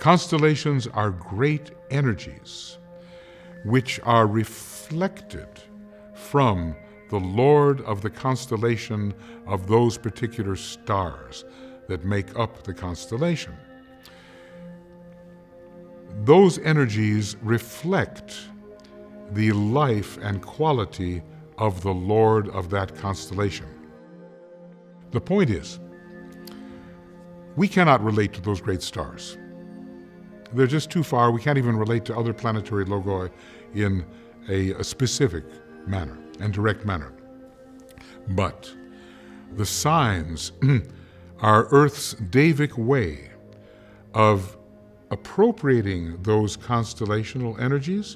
Constellations are great energies which are reflected from the Lord of the constellation of those particular stars that make up the constellation. Those energies reflect the life and quality of the Lord of that constellation. The point is, we cannot relate to those great stars. They're just too far. We can't even relate to other planetary logoi in a specific manner and direct manner. But the signs are Earth's Davic way of appropriating those constellational energies,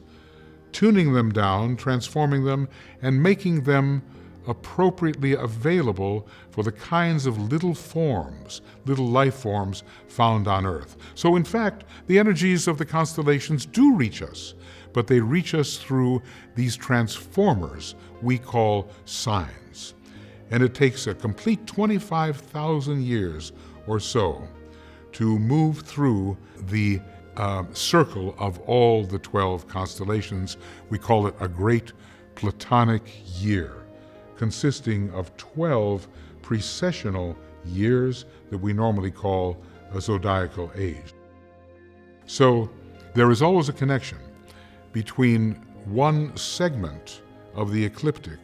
tuning them down, transforming them, and making them appropriately available for the kinds of little forms, little life forms found on Earth. So in fact, the energies of the constellations do reach us, but they reach us through these transformers we call signs. And it takes a complete 25,000 years or so to move through the circle of all the 12 constellations. We call it a great Platonic year, consisting of 12 precessional years that we normally call a zodiacal age. So there is always a connection between one segment of the ecliptic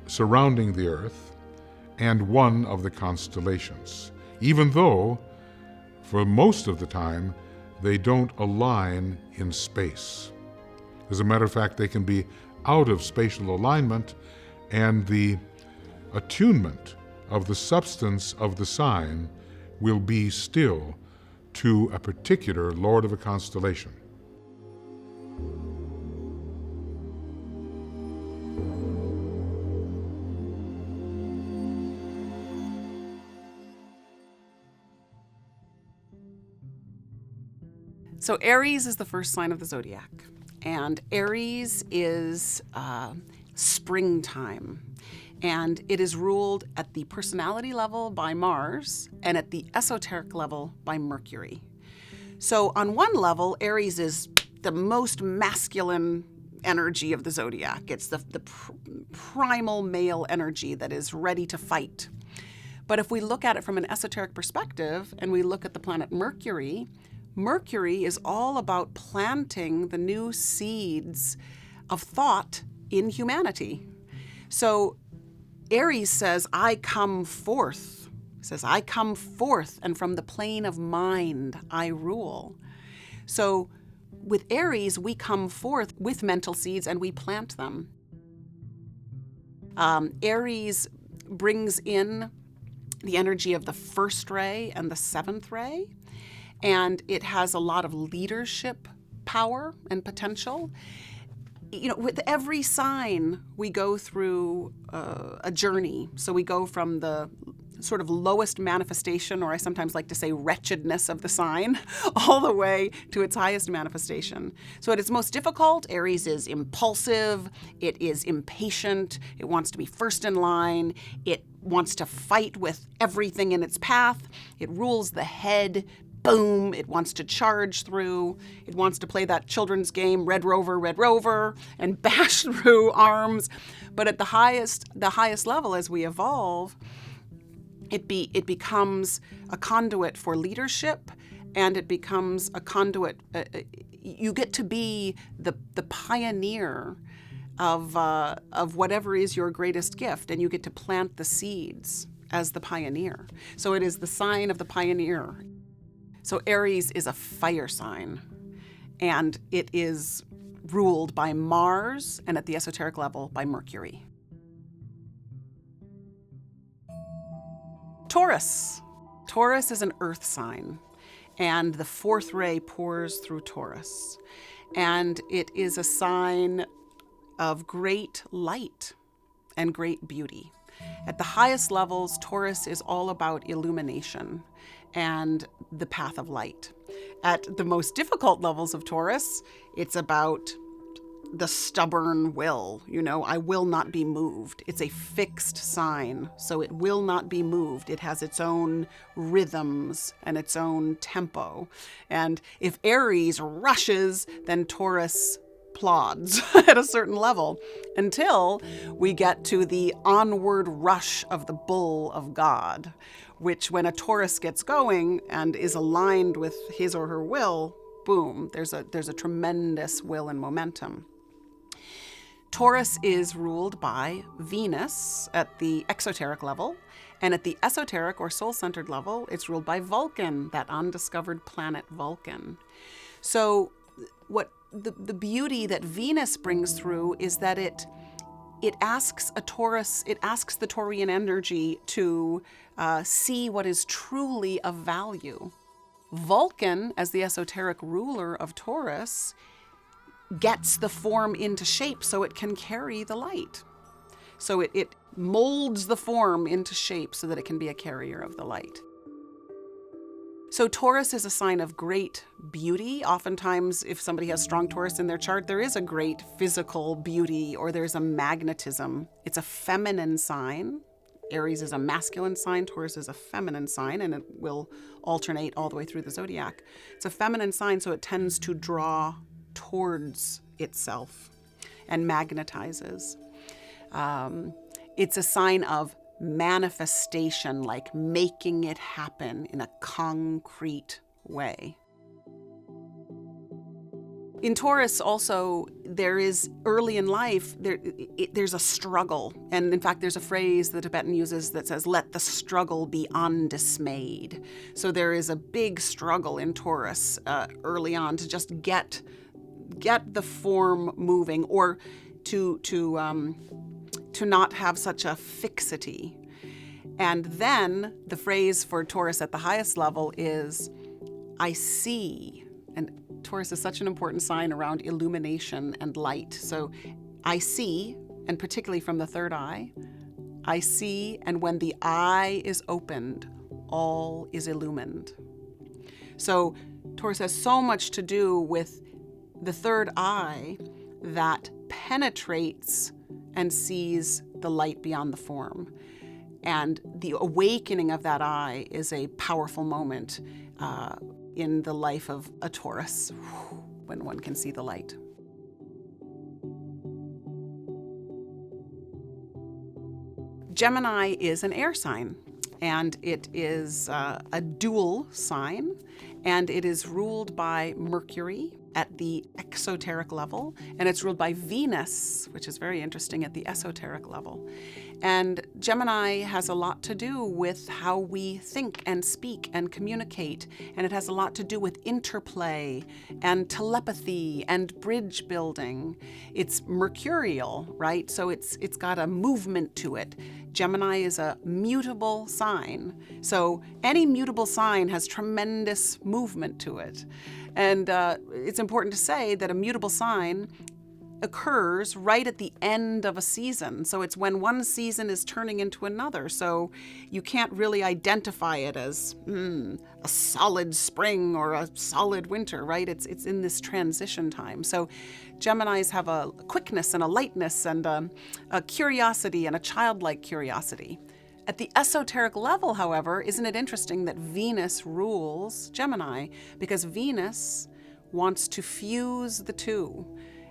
surrounding the Earth and one of the constellations, even though for most of the time they don't align in space. As a matter of fact, they can be out of spatial alignment, and the attunement of the substance of the sign will be still to a particular lord of a constellation. So Aries is the first sign of the zodiac, and Aries is springtime, and it is ruled at the personality level by Mars and at the esoteric level by Mercury. So on one level, Aries is the most masculine energy of the zodiac. It's the primal male energy that is ready to fight. But if we look at it from an esoteric perspective and we look at the planet Mercury, Mercury is all about planting the new seeds of thought in humanity. So Aries says, I come forth. It says, I come forth, and from the plane of mind I rule. So with Aries, we come forth with mental seeds and we plant them. Aries brings in the energy of the first ray and the seventh ray, and it has a lot of leadership power and potential. You know, with every sign, we go through a journey. So we go from the sort of lowest manifestation, or I sometimes like to say wretchedness of the sign, all the way to its highest manifestation. So at its most difficult, Aries is impulsive, it is impatient, it wants to be first in line, it wants to fight with everything in its path, it rules the head. Boom, it wants to charge through. It wants to play that children's game, Red Rover, and bash through arms. But at the highest level, as we evolve, it becomes a conduit for leadership, and it becomes a conduit. You get to be the pioneer of whatever is your greatest gift, and you get to plant the seeds as the pioneer. So it is the sign of the pioneer. So Aries is a fire sign, and it is ruled by Mars and at the esoteric level by Mercury. Taurus. Taurus is an earth sign, and the fourth ray pours through Taurus. And it is a sign of great light and great beauty. At the highest levels, Taurus is all about illumination and the path of light. At the most difficult levels of Taurus, it's about the stubborn will, I will not be moved. It's a fixed sign, so it will not be moved. It has its own rhythms and its own tempo. And if Aries rushes, then Taurus plods at a certain level until we get to the onward rush of the bull of God, which when a Taurus gets going and is aligned with his or her will, boom, there's a tremendous will and momentum. Taurus is ruled by Venus at the exoteric level, and at the esoteric or soul-centered level, it's ruled by Vulcan, that undiscovered planet Vulcan. So what the beauty that Venus brings through is that it asks the Taurian energy to see what is truly of value. Vulcan, as the esoteric ruler of Taurus, gets the form into shape so it can carry the light. So it molds the form into shape so that it can be a carrier of the light. So Taurus is a sign of great beauty. Oftentimes, if somebody has strong Taurus in their chart, there is a great physical beauty or there's a magnetism. It's a feminine sign. Aries is a masculine sign, Taurus is a feminine sign, and it will alternate all the way through the zodiac. It's a feminine sign, so it tends to draw towards itself and magnetizes. It's a sign of manifestation, like making it happen in a concrete way. In Taurus also, there is early in life, there's a struggle. And in fact, there's a phrase the Tibetan uses that says, let the struggle be undismayed. So there is a big struggle in Taurus early on to just get the form moving, or to not have such a fixity. And then the phrase for Taurus at the highest level is, I see. And Taurus is such an important sign around illumination and light. So I see, and particularly from the third eye, I see, and when the eye is opened, all is illumined. So Taurus has so much to do with the third eye that penetrates and sees the light beyond the form. And the awakening of that eye is a powerful moment in the life of a Taurus, when one can see the light. Gemini is an air sign, and it is a dual sign, and it is ruled by Mercury at the exoteric level, and it's ruled by Venus, which is very interesting, at the esoteric level. And Gemini has a lot to do with how we think and speak and communicate, and it has a lot to do with interplay and telepathy and bridge building. It's mercurial, right? So it's got a movement to it. Gemini is a mutable sign. So any mutable sign has tremendous movement to it. And it's important to say that a mutable sign occurs right at the end of a season. So it's when one season is turning into another. So you can't really identify it as a solid spring or a solid winter, right? It's in this transition time. So Geminis have a quickness and a lightness and a curiosity and a childlike curiosity. At the esoteric level, however, isn't it interesting that Venus rules Gemini? Because Venus wants to fuse the two.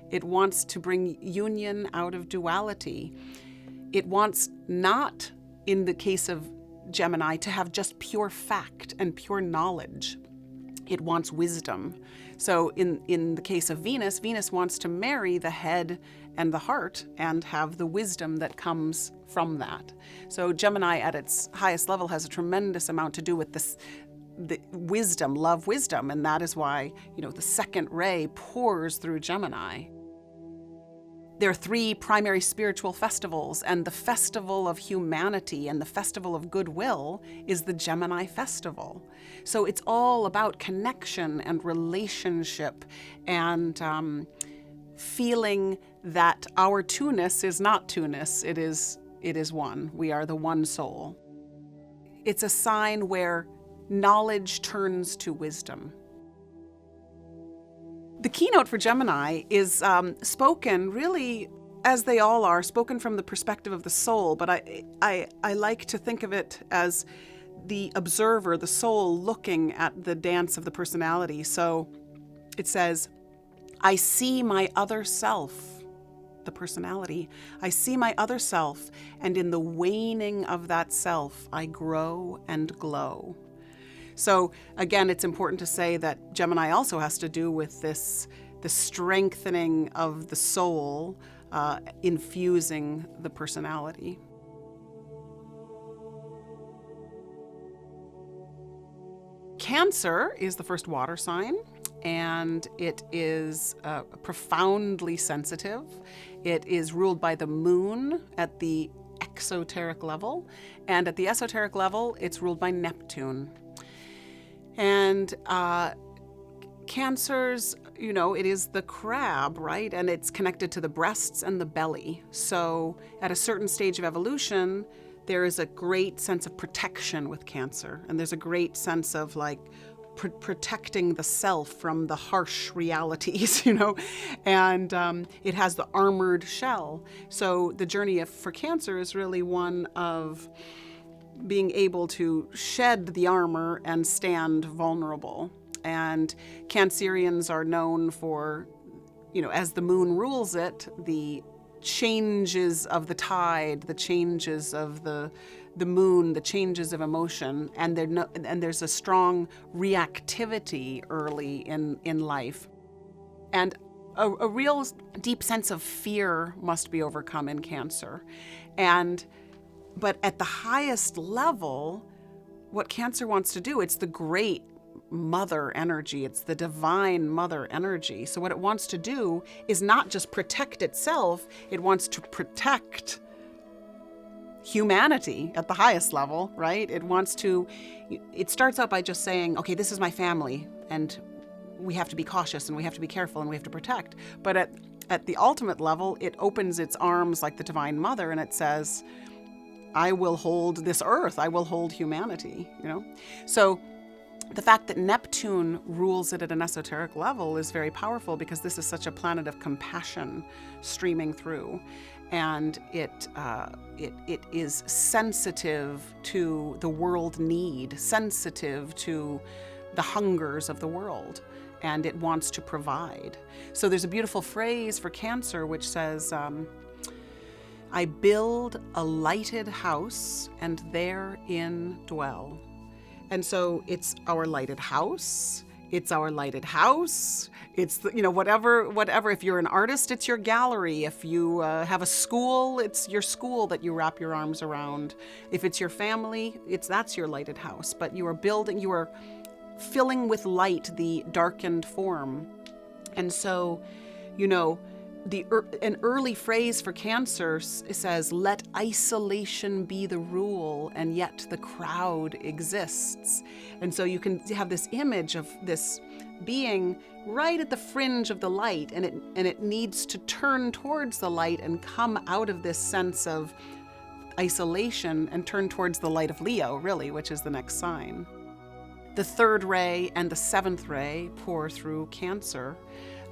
It wants to bring union out of duality. It wants not, in the case of Gemini, to have just pure fact and pure knowledge. It wants wisdom. So in the case of Venus, Venus wants to marry the head and the heart and have the wisdom that comes from that. So Gemini at its highest level has a tremendous amount to do with the wisdom, love wisdom, and that is why, the second ray pours through Gemini. There are 3 primary spiritual festivals, and the Festival of Humanity and the Festival of Goodwill is the Gemini Festival. So it's all about connection and relationship and feeling that our two-ness is not two-ness, it is one. We are the one soul. It's a sign where knowledge turns to wisdom. The keynote for Gemini is spoken really, as they all are, spoken from the perspective of the soul, but I like to think of it as the observer, the soul, looking at the dance of the personality. So it says, I see my other self, the personality. I see my other self, and in the waning of that self, I grow and glow. So again, it's important to say that Gemini also has to do with the strengthening of the soul, infusing the personality. Cancer is the first water sign, and it is profoundly sensitive. It is ruled by the moon at the exoteric level, and at the esoteric level, it's ruled by Neptune. And Cancer's, it is the crab, right? And it's connected to the breasts and the belly. So at a certain stage of evolution, there is a great sense of protection with Cancer. And there's a great sense of protecting the self from the harsh realities, and it has the armored shell. So the journey for Cancer is really one of being able to shed the armor and stand vulnerable. And Cancerians are known for, as the moon rules it, the changes of the tide, the changes of the moon, the changes of emotion, and there's a strong reactivity early in life. And a real deep sense of fear must be overcome in Cancer. But at the highest level, what Cancer wants to do, it's the great mother energy. It's the divine mother energy. So what it wants to do is not just protect itself, it wants to protect humanity at the highest level, right? It starts out by just saying, okay, this is my family, and we have to be cautious, and we have to be careful, and we have to protect. But at the ultimate level, it opens its arms like the divine mother, and it says, I will hold this earth, I will hold humanity, So the fact that Neptune rules it at an esoteric level is very powerful, because this is such a planet of compassion streaming through. And it is sensitive to the world need, sensitive to the hungers of the world, and it wants to provide. So there's a beautiful phrase for Cancer which says, I build a lighted house and therein dwell. And so it's our lighted house. It's our lighted house. It's whatever. If you're an artist, it's your gallery. If you have a school, it's your school that you wrap your arms around. If it's your family, that's your lighted house. But you are filling with light the darkened form. And so, an early phrase for Cancer says, let isolation be the rule, and yet the crowd exists. And so you can have this image of this being right at the fringe of the light, and it needs to turn towards the light and come out of this sense of isolation and turn towards the light of Leo, really, which is the next sign. The third ray and the seventh ray pour through Cancer.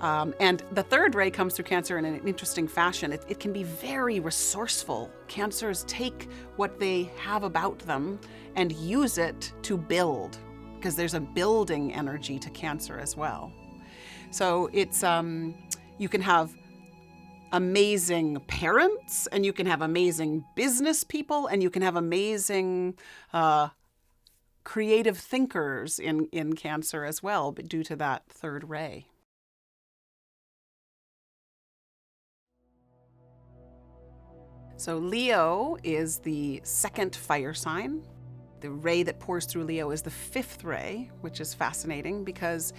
And the third ray comes through Cancer in an interesting fashion. It can be very resourceful. Cancers take what they have about them and use it to build, because there's a building energy to Cancer as well. So it's you can have amazing parents, and you can have amazing business people, and you can have amazing creative thinkers in Cancer as well, but due to that third ray. So Leo is the second fire sign. The ray that pours through Leo is the fifth ray, which is fascinating because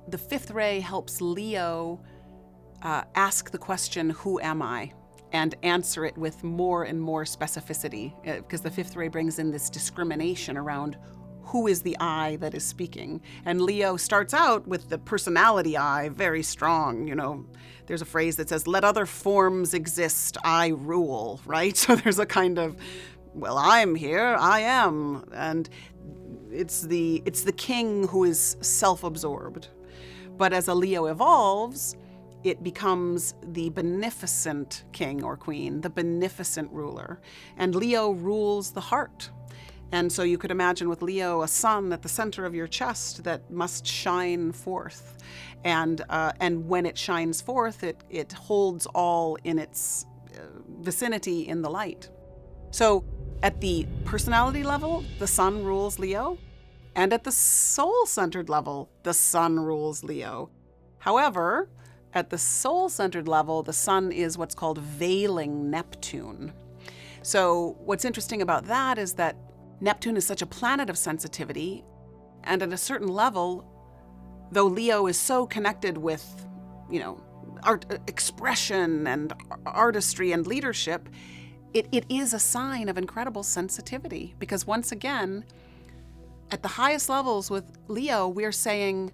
the fifth ray helps Leo ask the question, who am I? And answer it with more and more specificity, because the fifth ray brings in this discrimination around who is the I that is speaking. And Leo starts out with the personality I, very strong. There's a phrase that says, let other forms exist, I rule, right? So there's a kind of, well, I'm here, I am. And it's the king who is self-absorbed. But as a Leo evolves, it becomes the beneficent king or queen, the beneficent ruler. And Leo rules the heart. And so you could imagine with Leo a sun at the center of your chest that must shine forth. And when it shines forth, it holds all in its vicinity in the light. So at the personality level, the sun rules Leo. And at the soul-centered level, the sun rules Leo. However, at the soul-centered level, the sun is what's called veiling Neptune. So what's interesting about that is that Neptune is such a planet of sensitivity, and at a certain level, though Leo is so connected with, art, expression and artistry and leadership, it is a sign of incredible sensitivity. Because once again, at the highest levels with Leo, we're saying,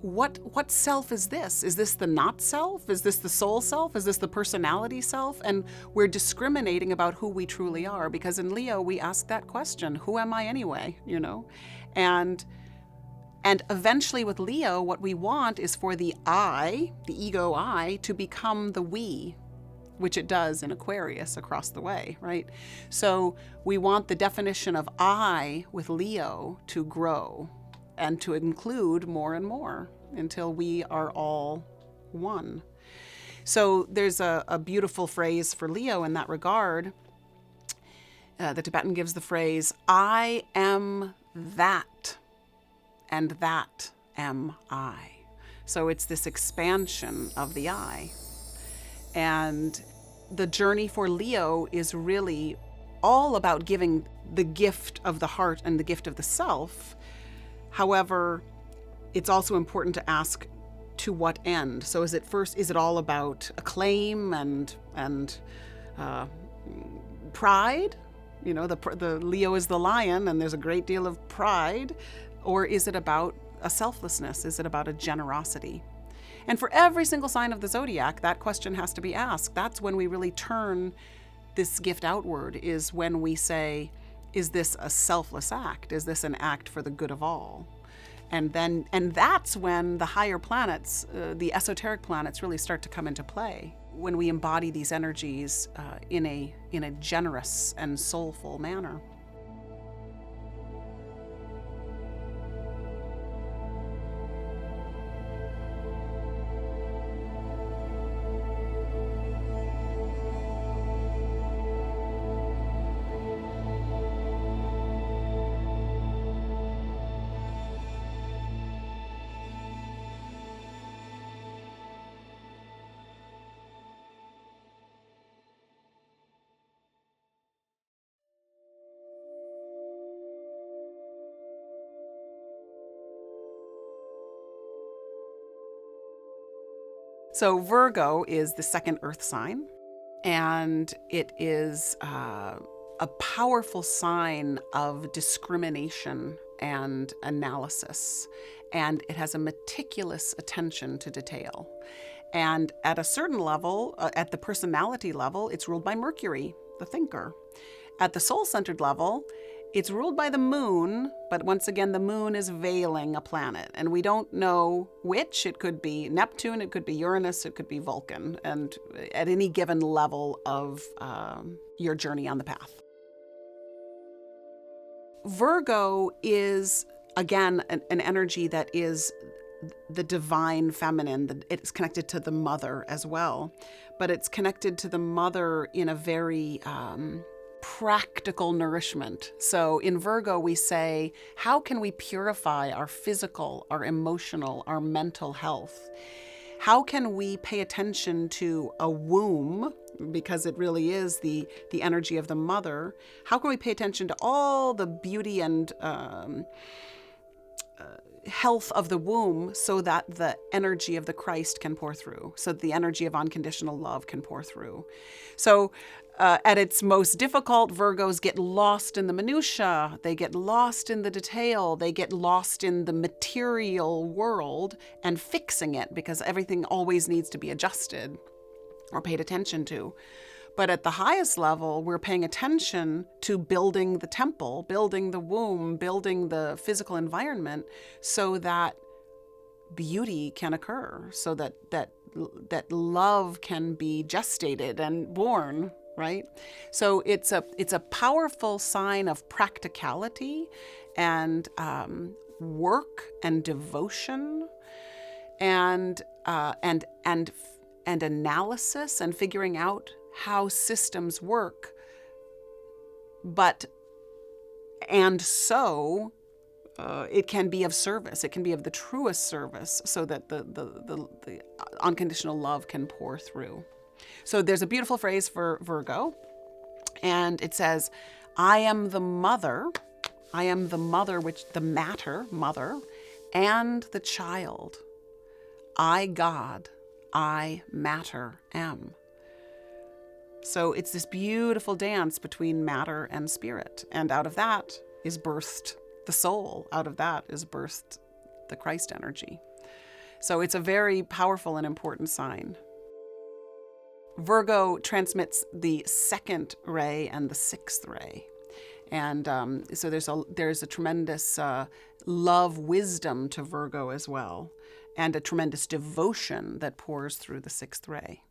what self is this? Is this the not self? Is this the soul self? Is this the personality self? And we're discriminating about who we truly are, because in Leo, we ask that question, who am I anyway? And eventually with Leo, what we want is for the I, the ego I, to become the we, which it does in Aquarius across the way, right? So we want the definition of I with Leo to grow and to include more and more until we are all one. So there's a beautiful phrase for Leo in that regard. The Tibetan gives the phrase, I am that, and that am I. So it's this expansion of the I. And the journey for Leo is really all about giving the gift of the heart and the gift of the self. However, it's also important to ask, to what end? So is it all about acclaim and pride? The Leo is the lion and there's a great deal of pride. Or is it about a selflessness? Is it about a generosity? And for every single sign of the zodiac, that question has to be asked. That's when we really turn this gift outward, is when we say, is this a selfless act? Is this an act for the good of all? And that's when the higher planets, the esoteric planets, really start to come into play, when we embody these energies in a generous and soulful manner. So Virgo is the second earth sign, and it is a powerful sign of discrimination and analysis, and it has a meticulous attention to detail. And at a certain level, at the personality level, it's ruled by Mercury, the thinker. At the soul-centered level, it's ruled by the moon, but once again, the moon is veiling a planet, and we don't know which. It could be Neptune, it could be Uranus, it could be Vulcan, and at any given level of your journey on the path. Virgo is, again, an energy that is the divine feminine. It's connected to the mother as well, but it's connected to the mother in a very practical nourishment. So in Virgo, we say, how can we purify our physical, our emotional, our mental health? How can we pay attention to a womb, because it really is the energy of the mother? How can we pay attention to all the beauty and health of the womb so that the energy of the Christ can pour through, so that the energy of unconditional love can pour through? So at its most difficult, Virgos get lost in the minutia, they get lost in the detail, they get lost in the material world and fixing it, because everything always needs to be adjusted or paid attention to. But at the highest level, we're paying attention to building the temple, building the womb, building the physical environment, so that beauty can occur, so that love can be gestated and born, right? So it's a powerful sign of practicality and work and devotion and analysis and figuring out how systems work. It can be of service. It can be of the truest service, so that the unconditional love can pour through. So there's a beautiful phrase for Virgo, and it says, I am the mother, which the matter, mother, and the child. I, God, I, matter, am. So it's this beautiful dance between matter and spirit. And out of that is birthed the soul. Out of that is birthed the Christ energy. So it's a very powerful and important sign. Virgo transmits the second ray and the sixth ray. And so there's a tremendous love, wisdom to Virgo as well, and a tremendous devotion that pours through the sixth ray.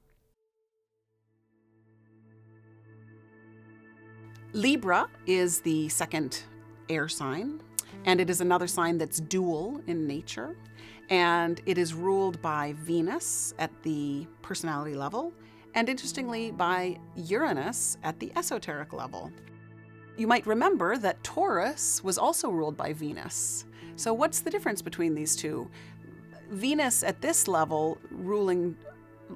Libra is the second air sign, and it is another sign that's dual in nature, and it is ruled by Venus at the personality level, and interestingly by Uranus at the esoteric level. You might remember that Taurus was also ruled by Venus. So what's the difference between these two? Venus at this level, ruling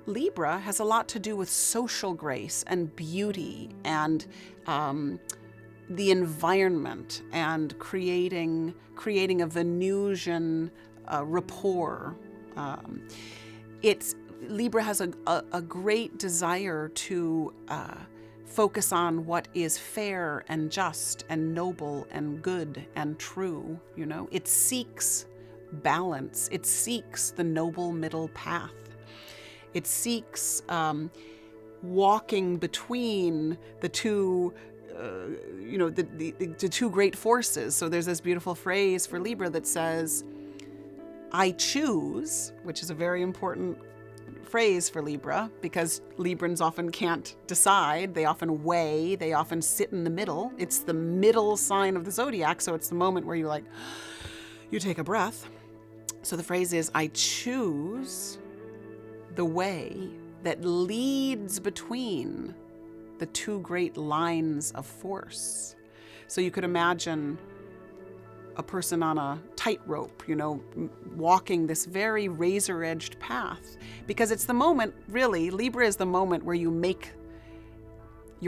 Libra, has a lot to do with social grace and beauty and the environment and creating a Venusian rapport. Libra has a great desire to focus on what is fair and just and noble and good and true. It seeks balance. It seeks the noble middle path. It seeks walking between the two, the two great forces. So there's this beautiful phrase for Libra that says, I choose, which is a very important phrase for Libra, because Librans often can't decide. They often weigh. They often sit in the middle. It's the middle sign of the zodiac, so it's the moment where you take a breath. So the phrase is, I choose the way that leads between the two great lines of force. So you could imagine a person on a tightrope, walking this very razor-edged path, because it's the moment, really, Libra is the moment where you're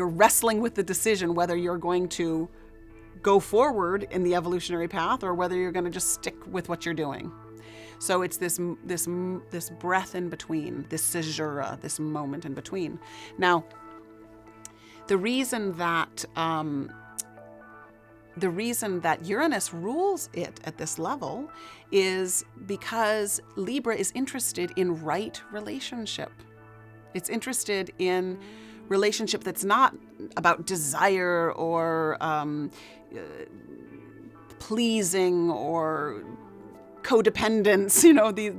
wrestling with the decision whether you're going to go forward in the evolutionary path or whether you're going to just stick with what you're doing. So it's this breath in between, this caesura, this moment in between. Now, the reason that Uranus rules it at this level is because Libra is interested in right relationship. It's interested in relationship that's not about desire or pleasing or codependence,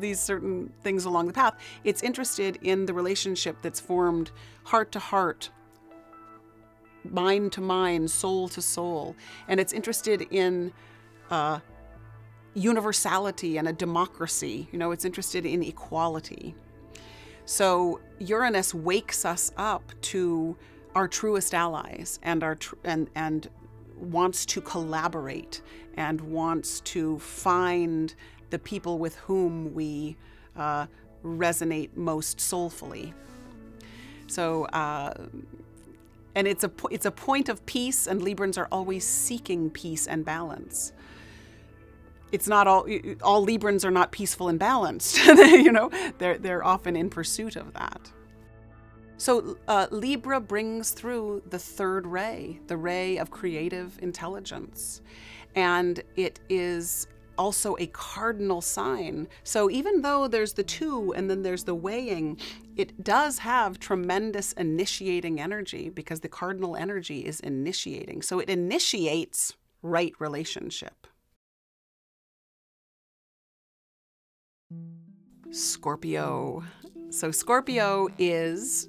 these certain things along the path. It's interested in the relationship that's formed heart to heart, mind to mind, soul to soul. And it's interested in universality and a democracy. It's interested in equality. So Uranus wakes us up to our truest allies and and wants to collaborate and wants to find the people with whom we resonate most soulfully. So, and it's a point of peace, and Librans are always seeking peace and balance. It's not all Librans are not peaceful and balanced. They're often in pursuit of that. So Libra brings through the third ray, the ray of creative intelligence, and it is also a cardinal sign. So even though there's the two and then there's the weighing, it does have tremendous initiating energy because the cardinal energy is initiating. So it initiates right relationship. Scorpio. So Scorpio is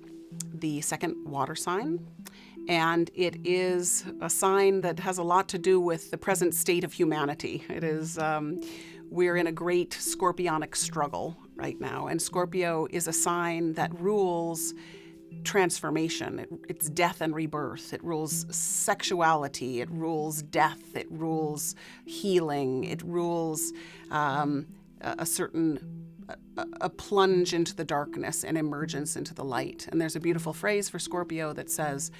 the second water sign, and it is a sign that has a lot to do with the present state of humanity. It is, we're in a great scorpionic struggle right now, and Scorpio is a sign that rules transformation. It's death and rebirth. It rules sexuality. It rules death. It rules healing. It rules a certain a plunge into the darkness and emergence into the light. And there's a beautiful phrase for Scorpio that says,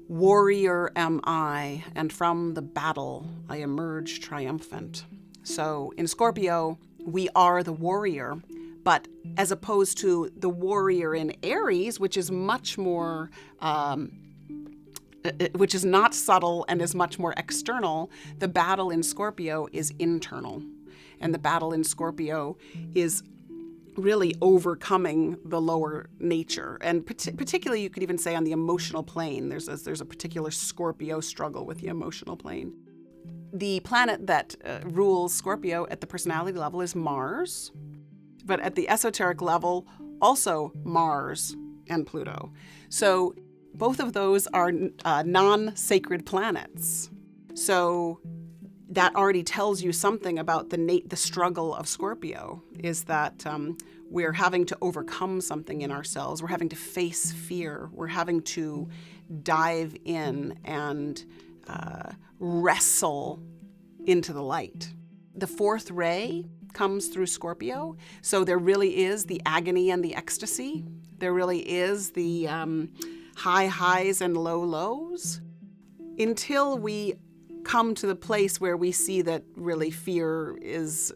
"Warrior am I, and from the battle I emerge triumphant." So in Scorpio, we are the warrior, but as opposed to the warrior in Aries, which is much more, which is not subtle and is much more external, the battle in Scorpio is internal. And the battle in Scorpio is really overcoming the lower nature. And particularly, you could even say on the emotional plane, there's a particular Scorpio struggle with the emotional plane. The planet that rules Scorpio at the personality level is Mars, but at the esoteric level, also Mars and Pluto. So both of those are non-sacred planets. So that already tells you something about the struggle of Scorpio, is that we're having to overcome something in ourselves. We're having to face fear. We're having to dive in and wrestle into the light. The fourth ray comes through Scorpio. So there really is the agony and the ecstasy. There really is the high highs and low lows, until we come to the place where we see that really fear is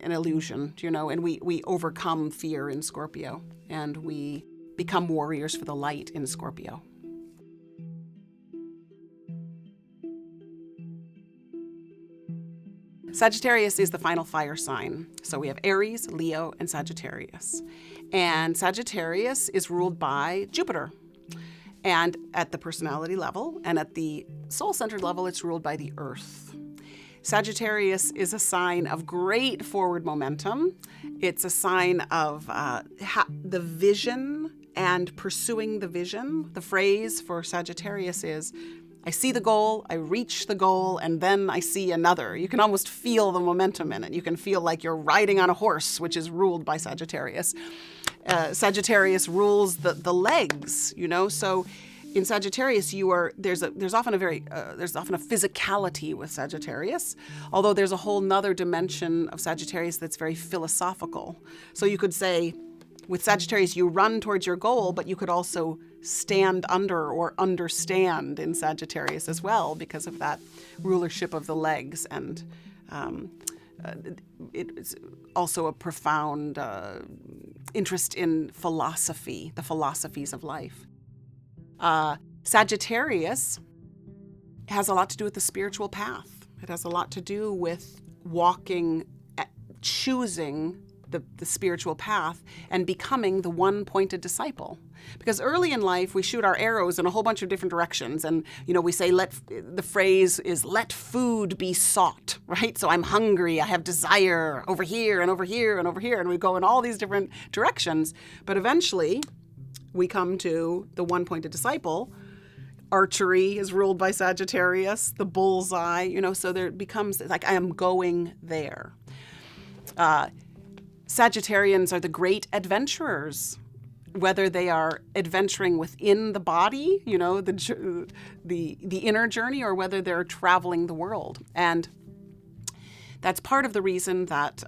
an illusion, and we overcome fear in Scorpio, and we become warriors for the light in Scorpio. Sagittarius is the final fire sign. So we have Aries, Leo, and Sagittarius. And Sagittarius is ruled by Jupiter. And at the personality level and at the soul-centered level, it's ruled by the Earth. Sagittarius is a sign of great forward momentum. It's a sign of the vision and pursuing the vision. The phrase for Sagittarius is, I see the goal, I reach the goal, and then I see another. You can almost feel the momentum in it. You can feel like you're riding on a horse, which is ruled by Sagittarius. Sagittarius rules the legs, So in Sagittarius, there's often a physicality with Sagittarius, although there's a whole nother dimension of Sagittarius that's very philosophical. So you could say, with Sagittarius, you run towards your goal, but you could also stand under or understand in Sagittarius as well, because of that rulership of the legs. And it's also a profound interest in philosophy, the philosophies of life. Sagittarius has a lot to do with the spiritual path. It has a lot to do with choosing the spiritual path and becoming the one-pointed disciple. Because early in life, we shoot our arrows in a whole bunch of different directions. And, we say, the phrase is, let food be sought, right? So I'm hungry, I have desire over here and over here and over here. And we go in all these different directions. But eventually, we come to the one-pointed disciple. Archery is ruled by Sagittarius, the bullseye, so there becomes like, I am going there. Sagittarians are the great adventurers, whether they are adventuring within the body, the inner journey, or whether they're traveling the world. And that's part of the reason that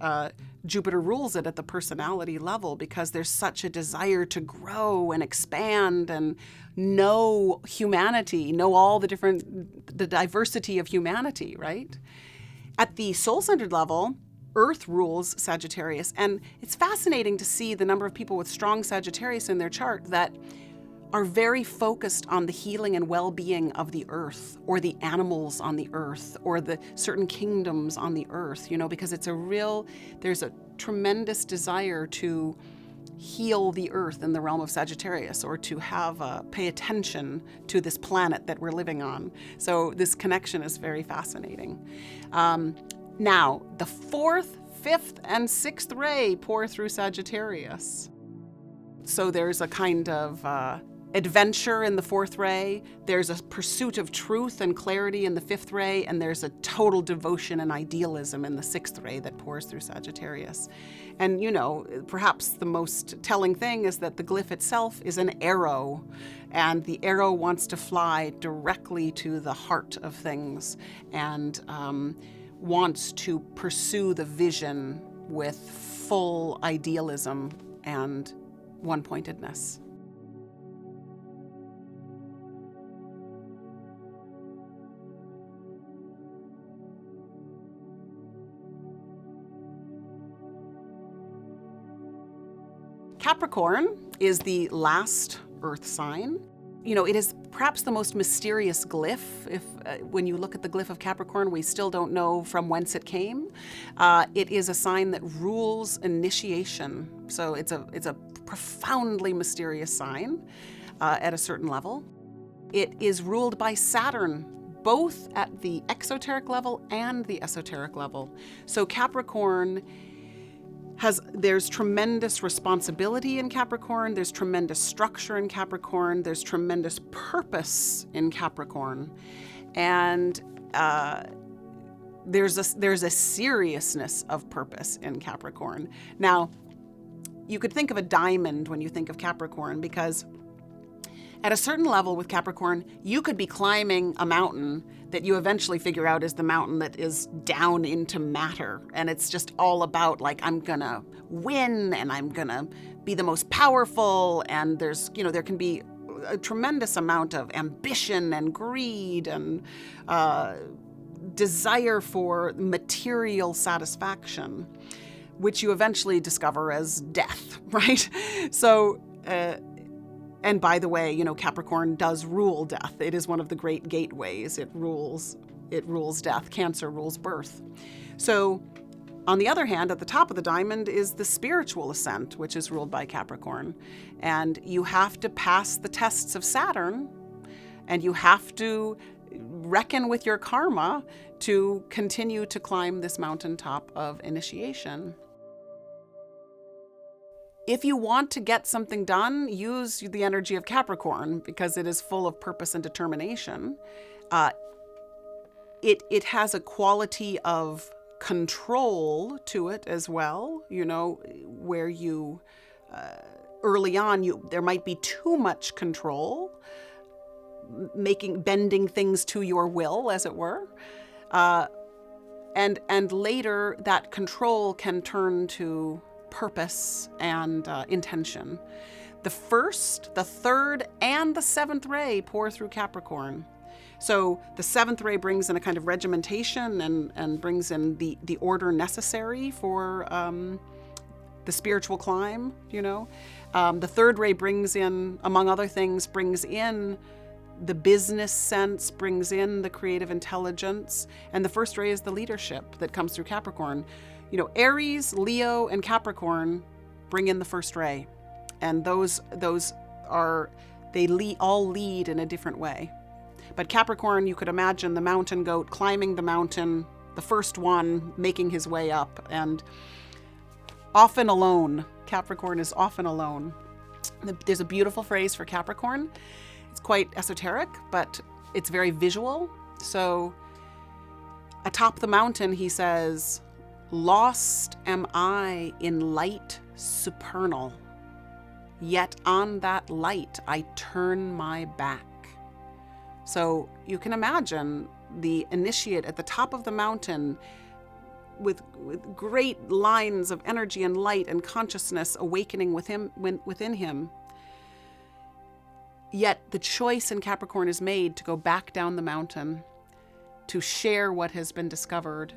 Jupiter rules it at the personality level, because there's such a desire to grow and expand and know humanity, know all the diversity of humanity, right? At the soul-centered level, Earth rules Sagittarius. And it's fascinating to see the number of people with strong Sagittarius in their chart that are very focused on the healing and well-being of the earth, or the animals on the earth, or the certain kingdoms on the earth, because there's a tremendous desire to heal the earth in the realm of Sagittarius, or to pay attention to this planet that we're living on. So this connection is very fascinating. Now, the 4th, fifth and sixth ray pour through Sagittarius. So there's a kind of adventure in the fourth ray, there's a pursuit of truth and clarity in the fifth ray, and there's a total devotion and idealism in the sixth ray that pours through Sagittarius. And perhaps the most telling thing is that the glyph itself is an arrow, and the arrow wants to fly directly to the heart of things and wants to pursue the vision with full idealism and one-pointedness. Capricorn is the last earth sign. It is perhaps the most mysterious glyph. When you look at the glyph of Capricorn, we still don't know from whence it came. It is a sign that rules initiation. So it's a profoundly mysterious sign at a certain level. It is ruled by Saturn, both at the exoteric level and the esoteric level. So Capricorn there's tremendous responsibility in Capricorn, there's tremendous structure in Capricorn, there's tremendous purpose in Capricorn, and there's a seriousness of purpose in Capricorn. Now, you could think of a diamond when you think of Capricorn, because at a certain level with Capricorn, you could be climbing a mountain that you eventually figure out is the mountain that is down into matter. And it's just all about, like, I'm gonna win and I'm gonna be the most powerful. And there's, there can be a tremendous amount of ambition and greed and desire for material satisfaction, which you eventually discover as death, right? So, and by the way, Capricorn does rule death. It is one of the great gateways. It rules death. Cancer rules birth. So, on the other hand, at the top of the diamond is the spiritual ascent, which is ruled by Capricorn. And you have to pass the tests of Saturn, and you have to reckon with your karma to continue to climb this mountaintop of initiation. If you want to get something done, use the energy of Capricorn, because it is full of purpose and determination. It has a quality of control to it as well, where you, early on, there might be too much control, bending things to your will, as it were. And later, that control can turn to purpose and intention. The first, the third, and the seventh ray pour through Capricorn. So the seventh ray brings in a kind of regimentation and brings in the order necessary for the spiritual climb, The third ray brings in, among other things, brings in the business sense, brings in the creative intelligence. And the first ray is the leadership that comes through Capricorn. Aries, Leo, and Capricorn bring in the first ray. And those are, all lead in a different way. But Capricorn, you could imagine the mountain goat climbing the mountain, the first one making his way up, and often alone. Capricorn is often alone. There's a beautiful phrase for Capricorn. It's quite esoteric, but it's very visual. So atop the mountain, he says, "Lost am I in light supernal, yet on that light I turn my back." So you can imagine the initiate at the top of the mountain with great lines of energy and light and consciousness awakening within him. Yet the choice in Capricorn is made to go back down the mountain, to share what has been discovered,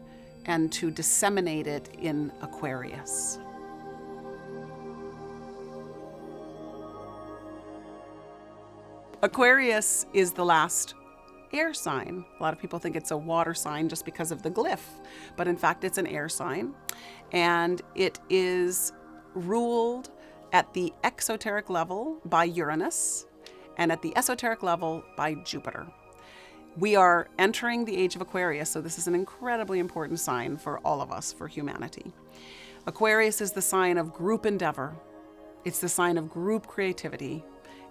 and to disseminate it in Aquarius. Aquarius is the last air sign. A lot of people think it's a water sign just because of the glyph, but in fact it's an air sign. And it is ruled at the exoteric level by Uranus and at the esoteric level by Jupiter. We are entering the age of Aquarius, so this is an incredibly important sign for all of us, for humanity. Aquarius is the sign of group endeavor. It's the sign of group creativity.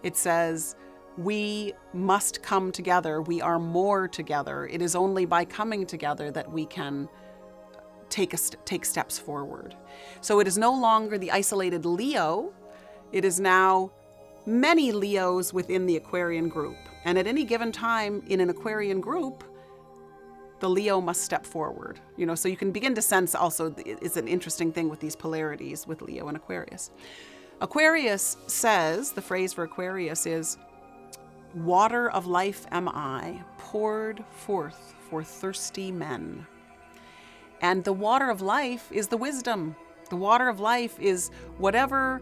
It says we must come together. We are more together. It is only by coming together that we can take steps forward. So it is no longer the isolated Leo. It is now many Leos within the Aquarian group. And at any given time in an Aquarian group, the Leo must step forward. So you can begin to sense also, it's an interesting thing with these polarities with Leo and Aquarius. Aquarius says, the phrase for Aquarius is, water of life am I, poured forth for thirsty men. And the water of life is the wisdom. The water of life is whatever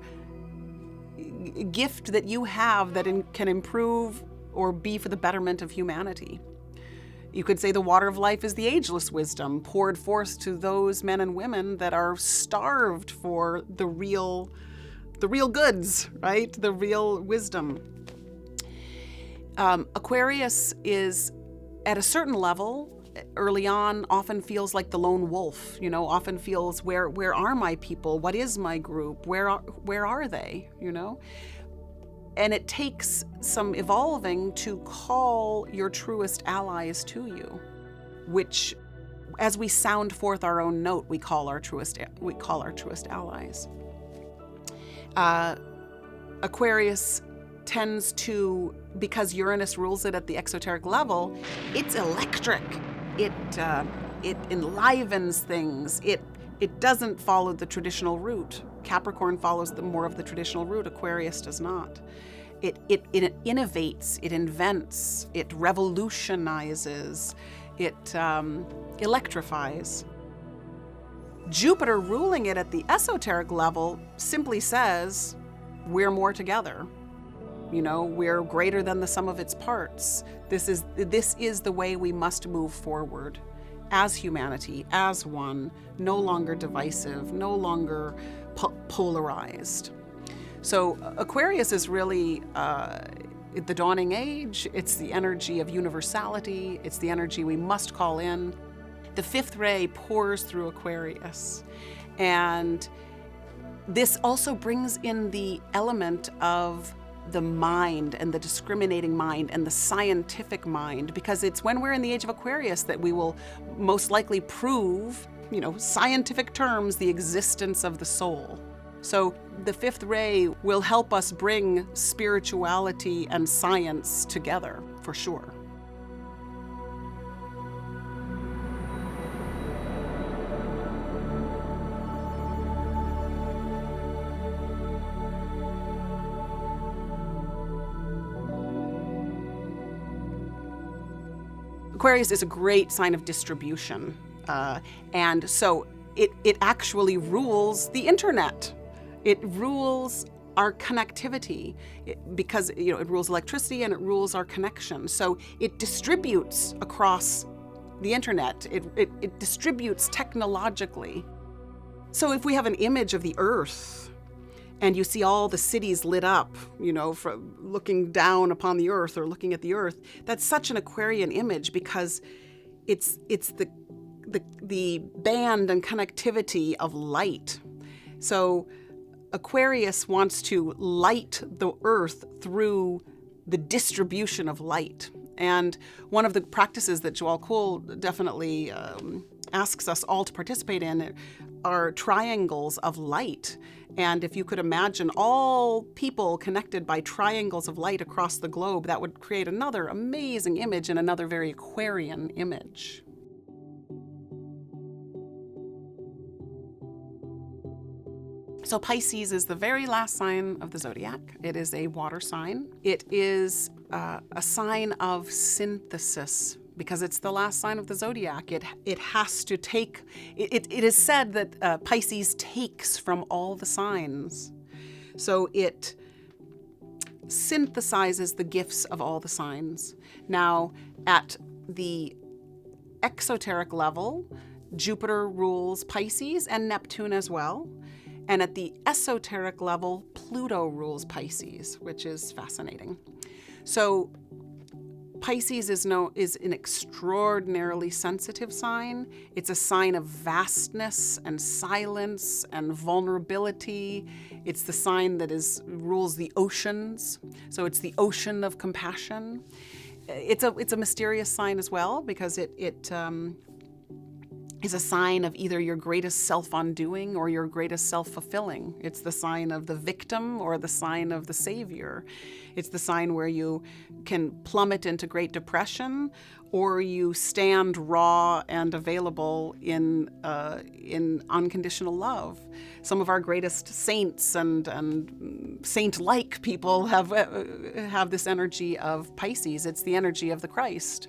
gift that you have that can improve or be for the betterment of humanity. You could say the water of life is the ageless wisdom poured forth to those men and women that are starved for the real goods, right? The real wisdom. Aquarius is, at a certain level, early on, often feels like the lone wolf, often feels, where are my people? What is my group? Where are they, And it takes some evolving to call your truest allies to you, which, as we sound forth our own note, we call our truest allies. Aquarius tends to, because Uranus rules it at the exoteric level, it's electric. It enlivens things. It doesn't follow the traditional route. Capricorn follows more of the traditional route. Aquarius does not. It innovates, it invents, it revolutionizes, it electrifies. Jupiter ruling it at the esoteric level simply says, we're more together. We're greater than the sum of its parts. This is the way we must move forward as humanity, as one, no longer divisive, no longer polarized. So Aquarius is really the dawning age. It's the energy of universality. It's the energy we must call in. The fifth ray pours through Aquarius. And this also brings in the element of the mind and the discriminating mind and the scientific mind, because it's when we're in the age of Aquarius that we will most likely prove, scientific terms, the existence of the soul. So the fifth ray will help us bring spirituality and science together, for sure. Aquarius is a great sign of distribution. And so it actually rules the internet. It rules our connectivity because it rules electricity and it rules our connection. So it distributes across the internet. It distributes technologically. So if we have an image of the Earth and you see all the cities lit up, from looking down upon the Earth or looking at the Earth, that's such an Aquarian image because it's the band and connectivity of light. So Aquarius wants to light the Earth through the distribution of light. And one of the practices that Joel Kuhl definitely asks us all to participate in are triangles of light. And if you could imagine all people connected by triangles of light across the globe, that would create another amazing image and another very Aquarian image. So Pisces is the very last sign of the zodiac. It is a water sign. It is a sign of synthesis because it's the last sign of the zodiac. It has to take, it is said that Pisces takes from all the signs. So it synthesizes the gifts of all the signs. Now, at the exoteric level, Jupiter rules Pisces and Neptune as well. And at the esoteric level, Pluto rules Pisces, which is fascinating. So Pisces is an extraordinarily sensitive sign. It's a sign of vastness and silence and vulnerability. It's the sign that rules the oceans. So it's the ocean of compassion. It's a mysterious sign as well, because it is a sign of either your greatest self-undoing or your greatest self-fulfilling. It's the sign of the victim or the sign of the savior. It's the sign where you can plummet into great depression, or you stand raw and available in unconditional love. Some of our greatest saints and saint-like people have this energy of Pisces. It's the energy of the Christ.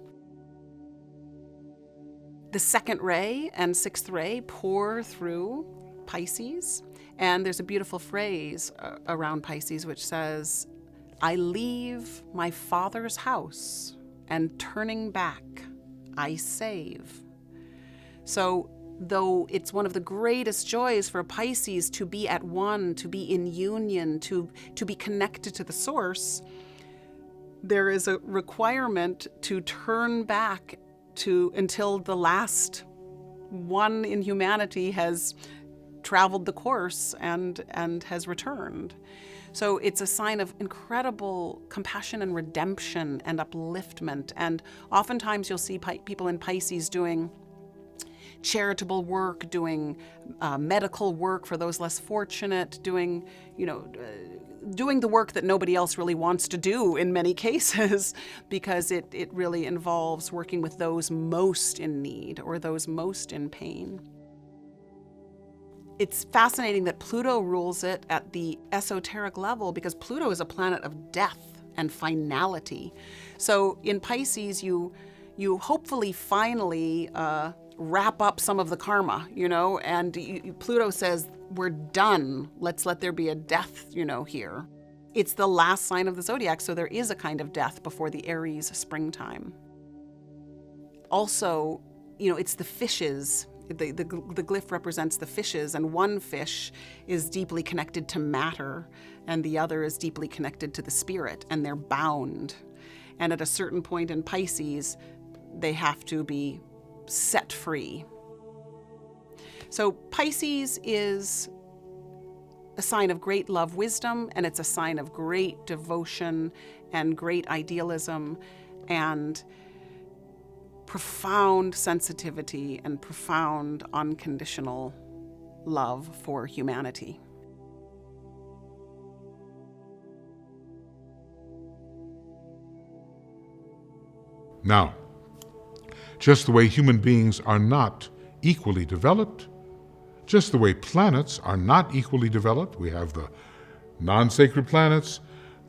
The second ray and sixth ray pour through Pisces, and there's a beautiful phrase around Pisces which says, "I leave my father's house, and turning back, I save." So, though it's one of the greatest joys for Pisces to be at one, to be in union, to be connected to the source, there is a requirement to turn back until the last one in humanity has traveled the course and has returned. So it's a sign of incredible compassion and redemption and upliftment. And oftentimes you'll see people in Pisces doing charitable work, doing medical work for those less fortunate, doing the work that nobody else really wants to do in many cases, because it really involves working with those most in need or those most in pain. It's fascinating that Pluto rules it at the esoteric level, because Pluto is a planet of death and finality. So in Pisces, you hopefully finally wrap up some of the karma, and Pluto says, we're done. Let's let there be a death, here. It's the last sign of the zodiac, so there is a kind of death before the Aries springtime. Also, it's the fishes. The glyph represents the fishes, and one fish is deeply connected to matter, and the other is deeply connected to the spirit, and they're bound. And at a certain point in Pisces, they have to be set free. So Pisces is a sign of great love, wisdom, and it's a sign of great devotion and great idealism and profound sensitivity and profound unconditional love for humanity. Now, just the way human beings are not equally developed, just the way planets are not equally developed, we have the non-sacred planets,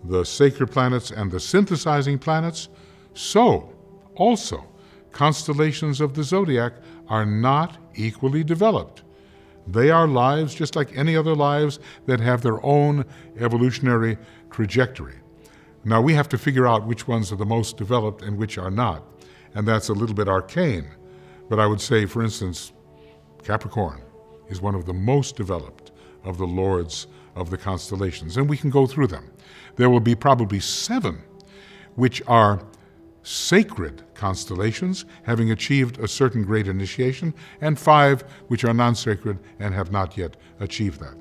the sacred planets, and the synthesizing planets, so also constellations of the zodiac are not equally developed. They are lives just like any other lives that have their own evolutionary trajectory. Now we have to figure out which ones are the most developed and which are not, and that's a little bit arcane. But I would say, for instance, Capricorn is one of the most developed of the lords of the constellations, and we can go through them. There will be probably 7 which are sacred constellations, having achieved a certain great initiation, and 5 which are non-sacred and have not yet achieved that.